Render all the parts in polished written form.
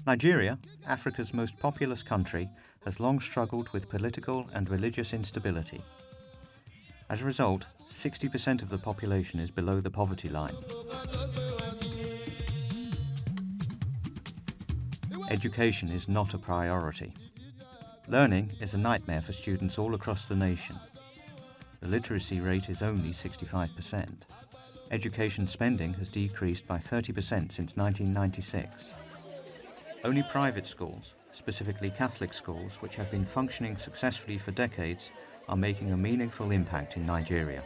Nigeria, Africa's most populous country, has long struggled with political and religious instability. As a result, 60% of the population is below the poverty line. Education is not a priority. Learning is a nightmare for students all across the nation. The literacy rate is only 65%. Education spending has decreased by 30% since 1996. Only private schools, specifically Catholic schools, which have been functioning successfully for decades, are making a meaningful impact in Nigeria.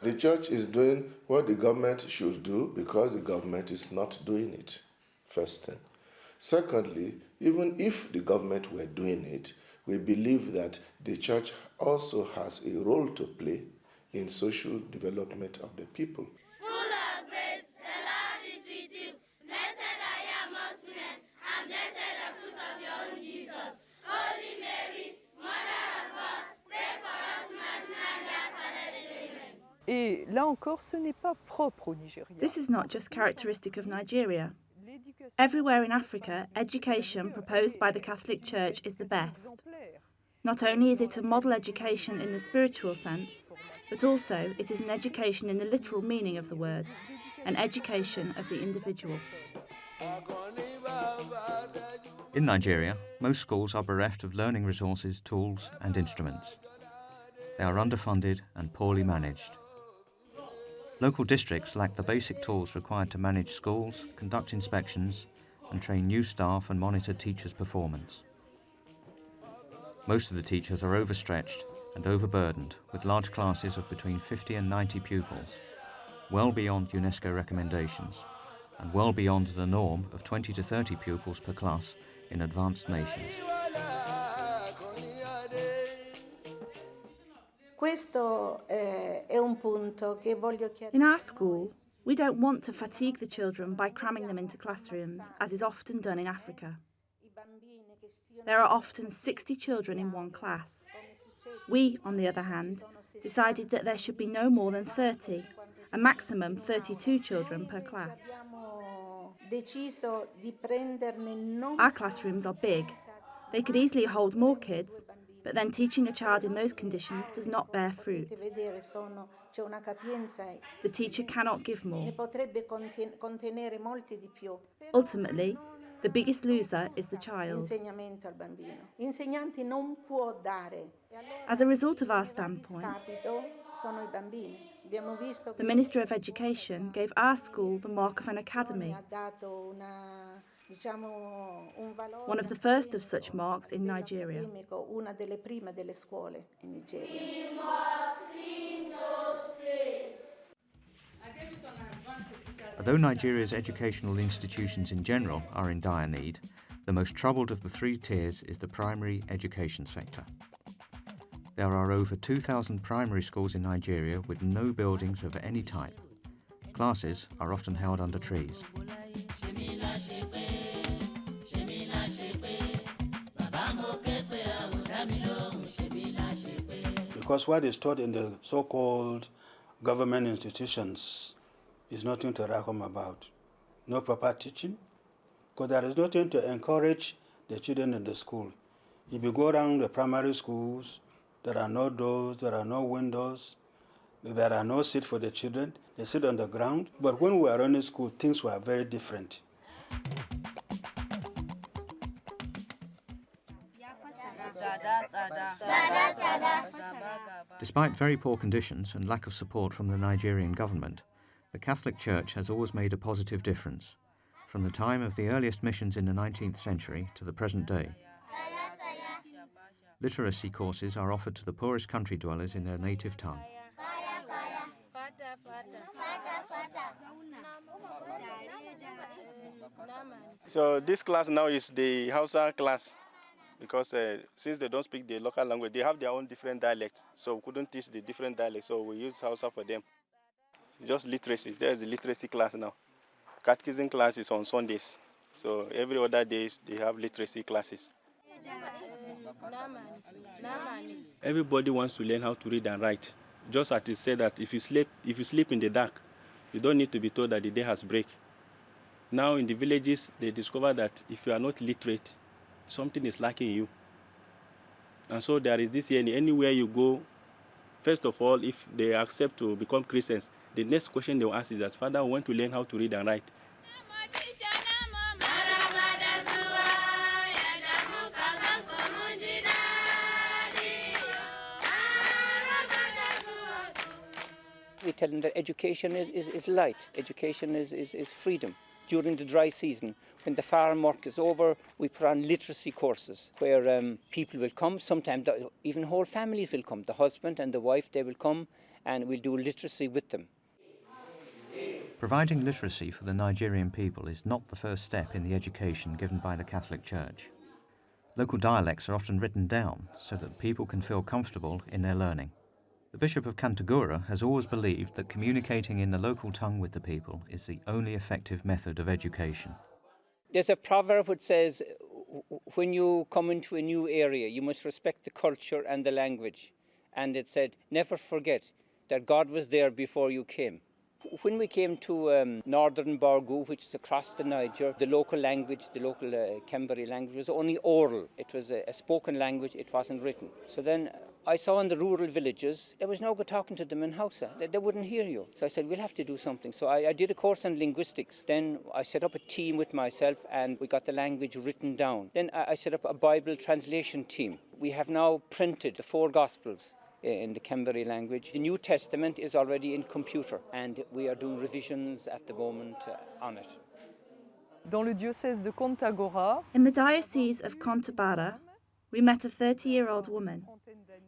The church is doing what the government should do because the government is not doing it, first thing. Secondly, even if the government were doing it, we believe that the church also has a role to play in social development of the people. This is not just characteristic of Nigeria. Everywhere in Africa, education proposed by the Catholic Church is the best. Not only is it a model education in the spiritual sense, but also it is an education in the literal meaning of the word, an education of the individual. In Nigeria, most schools are bereft of learning resources, tools and instruments. They are underfunded and poorly managed. Local districts lack the basic tools required to manage schools, conduct inspections, and train new staff and monitor teachers' performance. Most of the teachers are overstretched and overburdened with large classes of between 50 and 90 pupils, well beyond UNESCO recommendations, and well beyond the norm of 20 to 30 pupils per class in advanced nations. In our school, we don't want to fatigue the children by cramming them into classrooms, as is often done in Africa. There are often 60 children in one class. We, on the other hand, decided that there should be no more than 30, a maximum 32 children per class. Our classrooms are big. They could easily hold more kids, but then teaching a child in those conditions does not bear fruit. The teacher cannot give more. Ultimately, the biggest loser is the child. As a result of our standpoint, the Minister of Education gave our school the mark of an academy, one of the first of such marks in Nigeria. Although Nigeria's educational institutions in general are in dire need, the most troubled of the three tiers is the primary education sector. There are over 2,000 primary schools in Nigeria with no buildings of any type. Classes are often held under trees. Because what is taught in the so-called government institutions is nothing to write home about. No proper teaching, because there is nothing to encourage the children in the school. If you go around the primary schools, there are no doors, there are no windows, there are no seats for the children. They sit on the ground. But when we were running school, things were very different. Despite very poor conditions and lack of support from the Nigerian government, the Catholic Church has always made a positive difference, from the time of the earliest missions in the 19th century to the present day. Literacy courses are offered to the poorest country dwellers in their native tongue. So this class now is the Hausa class, because since they don't speak the local language, they have their own different dialects. So we couldn't teach the different dialects, so we use Hausa for them. Just literacy. There's the literacy class now. Catechism class is on Sundays. So every other days they have literacy classes. Everybody wants to learn how to read and write. Just as it said that if you sleep in the dark, you don't need to be told that the day has break. Now in the villages, they discover that if you are not literate, something is lacking in you. And so there is this yearning. Anywhere you go, first of all, if they accept to become Christians, the next question they will ask is that, Father, we want to learn how to read and write. We tell them that education is light, education is freedom. During the dry season, when the farm work is over, we put on literacy courses where people will come, sometimes even whole families will come. The husband and the wife, they will come and we'll do literacy with them. Providing literacy for the Nigerian people is not the first step in the education given by the Catholic Church. Local dialects are often written down so that people can feel comfortable in their learning. The Bishop of Kaduna has always believed that communicating in the local tongue with the people is the only effective method of education. There's a proverb which says, when you come into a new area, you must respect the culture and the language. And it said, never forget that God was there before you came. When we came to northern Bargu, which is across the Niger, the local language, the local Kemberi language was only oral. It was a spoken language, it wasn't written. So then I saw in the rural villages, there was no good talking to them in Hausa. They wouldn't hear you. So I said, we'll have to do something. So I did a course on linguistics. Then I set up a team with myself and we got the language written down. Then I set up a Bible translation team. We have now printed the 4 Gospels in the Kemberi language. The New Testament is already in computer and we are doing revisions at the moment on it. In the Diocese of Contabara, we met a 30-year-old woman.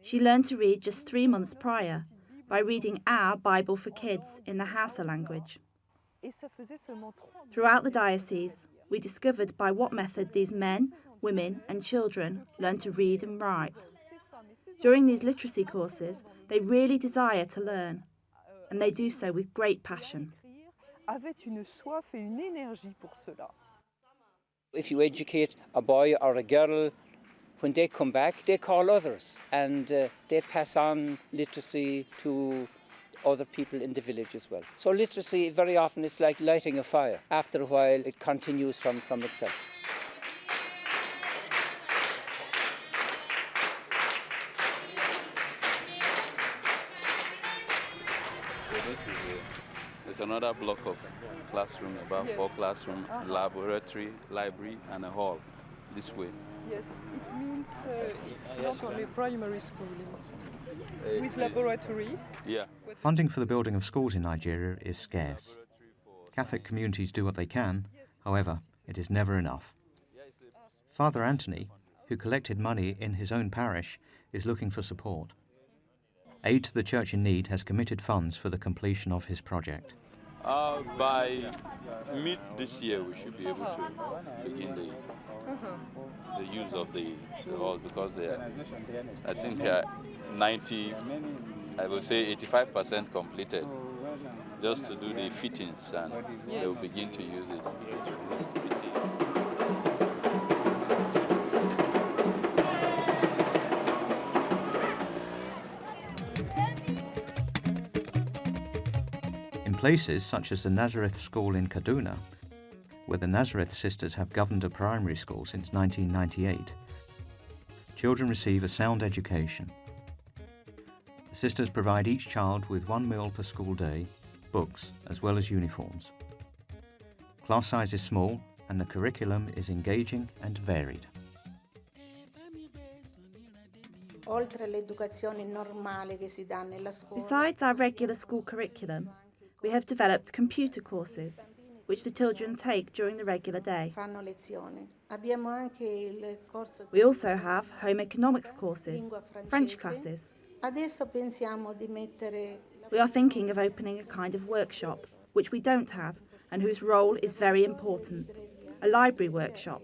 She learned to read just 3 months prior by reading our Bible for Kids in the Hausa language. Throughout the diocese, we discovered by what method these men, women and children learn to read and write. During these literacy courses, they really desire to learn, and they do so with great passion. If you educate a boy or a girl, when they come back, they call others, and they pass on literacy to other people in the village as well. So literacy, very often, it's like lighting a fire. After a while, it continues from itself. There's another block of classroom, about 4 classrooms, laboratory, library, and a hall this way. Yes, it means it's not only primary school with laboratory. Yeah. Funding for the building of schools in Nigeria is scarce. Catholic communities do what they can, however, it is never enough. Father Anthony, who collected money in his own parish, is looking for support. Aid to the Church in Need has committed funds for the completion of his project. By mid this year, we should be able to begin the use of the hall, because I think they are 90, I will say 85% completed, just to do the fittings, and they will begin to use it. In places such as the Nazareth School in Kaduna, where the Nazareth Sisters have governed a primary school since 1998, children receive a sound education. The sisters provide each child with 1 meal per school day, books, as well as uniforms. Class size is small and the curriculum is engaging and varied. Besides our regular school curriculum, we have developed computer courses, which the children take during the regular day. We also have home economics courses, French classes. We are thinking of opening a kind of workshop, which we don't have, and whose role is very important, a library workshop.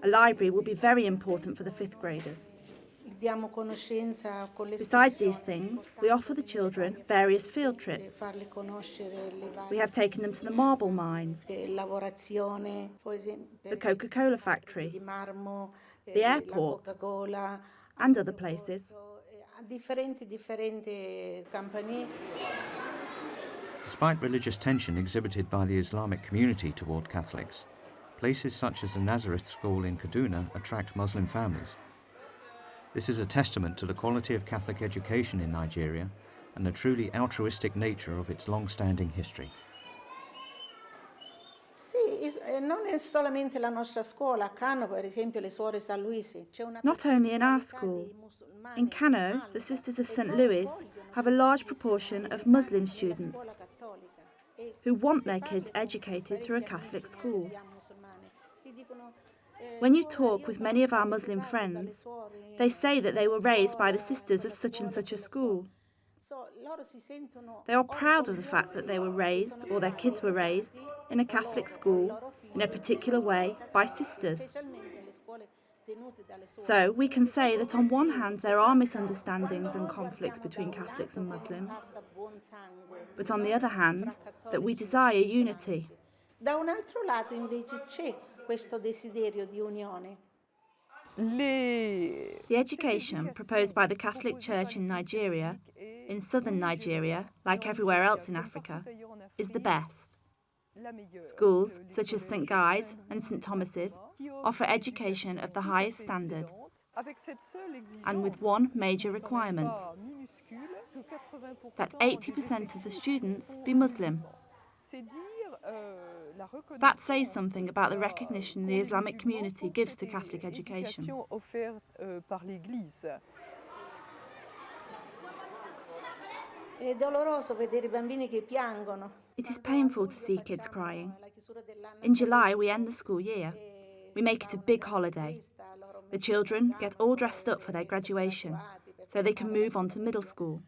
A library will be very important for the 5th graders. Besides these things, we offer the children various field trips. We have taken them to the marble mines, the Coca-Cola factory, the airport, and other places. Despite religious tension exhibited by the Islamic community toward Catholics, places such as the Nazareth School in Kaduna attract Muslim families. This is a testament to the quality of Catholic education in Nigeria and the truly altruistic nature of its long-standing history. Not only in our school. In Kano, the Sisters of St. Louis have a large proportion of Muslim students who want their kids educated through a Catholic school. When you talk with many of our Muslim friends, they say that they were raised by the sisters of such and such a school. They are proud of the fact that they were raised, or their kids were raised, in a Catholic school in a particular way by sisters. So we can say that on one hand there are misunderstandings and conflicts between Catholics and Muslims, but on the other hand that we desire unity. The education proposed by the Catholic Church in Nigeria, in southern Nigeria, like everywhere else in Africa, is the best. Schools such as St. Guy's and St. Thomas's offer education of the highest standard, and with one major requirement, that 80% of the students be Muslim. That says something about the recognition the Islamic community gives to Catholic education. It is painful to see kids crying. In July, we end the school year. We make it a big holiday. The children get all dressed up for their graduation, so they can move on to middle school.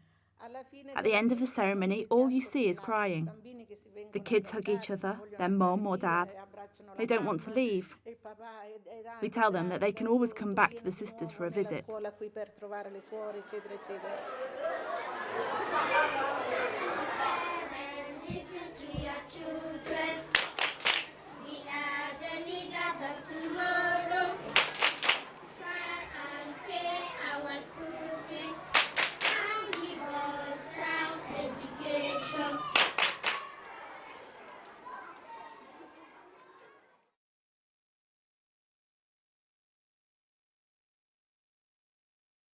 At the end of the ceremony, all you see is crying. The kids hug each other, their mum or dad. They don't want to leave. We tell them that they can always come back to the sisters for a visit. Listen to your children.